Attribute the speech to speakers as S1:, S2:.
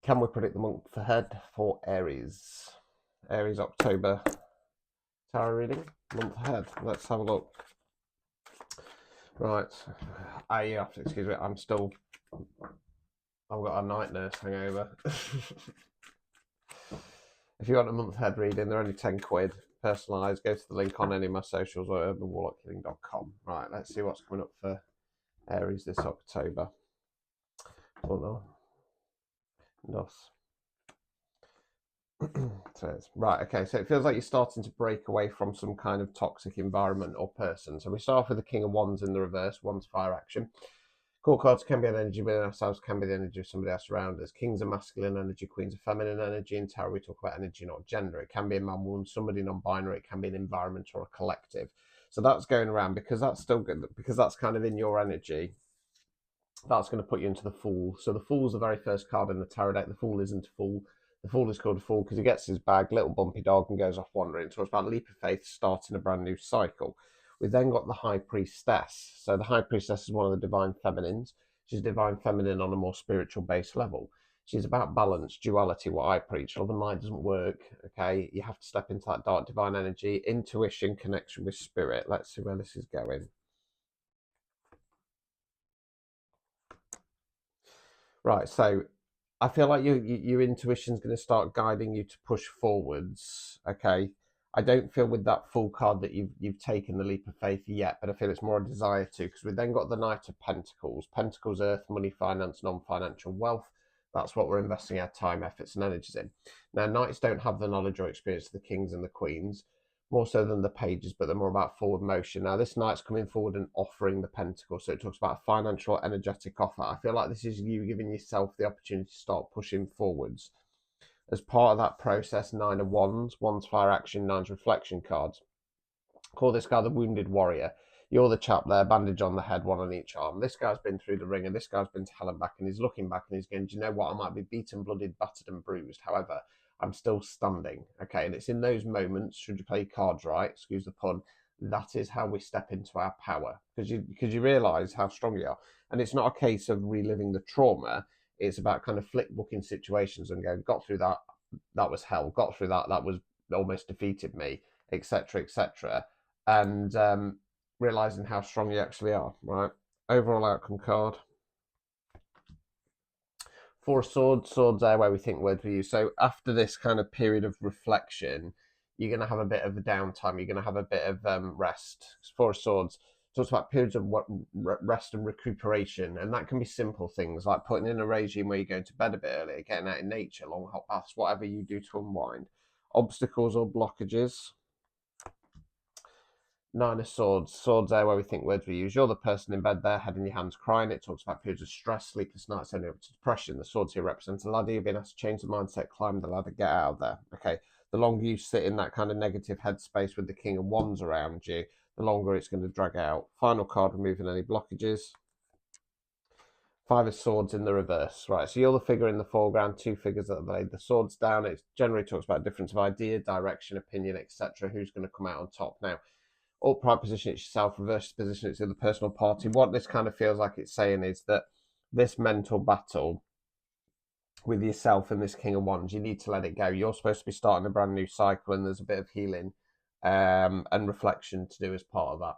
S1: Can we predict the month ahead for Aries? Aries October tarot reading, month ahead. Let's have a look. Right, you have to excuse me. I've got a night nurse hangover. If you want a month ahead reading, they're only £10. Personalised. Go to the link on any of my socials or urbanwarlockkilling.com. Right, let's see what's coming up for Aries this October. Oh no. Nos. Right, okay, so it feels like you're starting to break away from some kind of toxic environment or person. So we start off with the King of Wands in the reverse. Wands fire action. Core cards can be an energy within ourselves, can be the energy of somebody else around us. Kings are masculine energy, queens are feminine energy. In tarot, we talk about energy, not gender. It can be a man, woman, somebody non-binary. It can be an environment or a collective. So that's going around because that's still good, because that's kind of in your energy. That's going to put you into the Fool. So the Fool's the very first card in the tarot deck. The Fool isn't a fool. The Fool is called a fool because he gets his bag, little bumpy dog, and goes off wandering. So it's about leap of faith, starting a brand new cycle. We've then got the High Priestess. So the High Priestess is one of the divine feminines. She's divine feminine on a more spiritual base level. She's about balance, duality, what I preach. Love and light doesn't work, okay? You have to step into that dark divine energy, intuition, connection with spirit. Let's see where this is going. Right, so I feel like your intuition's going to start guiding you to push forwards, okay? I don't feel with that full card that you've taken the leap of faith yet, but I feel it's more a desire to, because we've then got the Knight of Pentacles. Pentacles, earth, money, finance, non-financial wealth. That's what we're investing our time, efforts, and energies in. Now, Knights don't have the knowledge or experience of the kings and the queens, more so than the pages, but they're more about forward motion. Now, this Knight's coming forward and offering the Pentacle, so it talks about a financial, energetic offer. I feel like this is you giving yourself the opportunity to start pushing forwards. As part of that process, 9 of Wands, Wands fire action, 9's reflection cards. Call this guy the Wounded Warrior. You're the chap there, bandage on the head, one on each arm. This guy's been through the ringer, this guy's been to hell and back, and he's looking back and he's going, do you know what? I might be beaten, blooded, battered and bruised. However, I'm still standing, okay? And it's in those moments, should you play cards right, excuse the pun, that is how we step into our power, because you realise how strong you are. And it's not a case of reliving the trauma. It's about kind of flick booking situations and going, got through that, that was hell, got through that, that was almost defeated me, etc., etc. And realising how strong you actually are, right? Overall outcome card. 4 of Swords, Swords there where we think words for you. So after this kind of period of reflection, you're going to have a bit of a downtime. You're going to have a bit of rest. 4 of Swords talks about periods of rest and recuperation, and that can be simple things like putting in a regime where you're going to bed a bit earlier, getting out in nature, long hot baths, whatever you do to unwind. Obstacles or blockages. 9 of Swords, Swords there where we think words we use. You're the person in bed there, head in your hands, crying. It talks about periods of stress, sleepless nights, only up to depression. The Swords here represents a ladder. You've been asked to change the mindset, climb the ladder, get out of there. Okay, the longer you sit in that kind of negative headspace with the King of Wands around you, the longer it's going to drag out. Final card, removing any blockages. 5 of Swords in the reverse. Right, so you're the figure in the foreground, 2 figures that have laid the swords down. It generally talks about difference of idea, direction, opinion, etc. Who's going to come out on top now? Upright position, it's yourself. Reverse position, it's the other personal party. What this kind of feels like it's saying is that this mental battle with yourself and this King of Wands, you need to let it go. You're supposed to be starting a brand new cycle, and there's a bit of healing and reflection to do as part of that.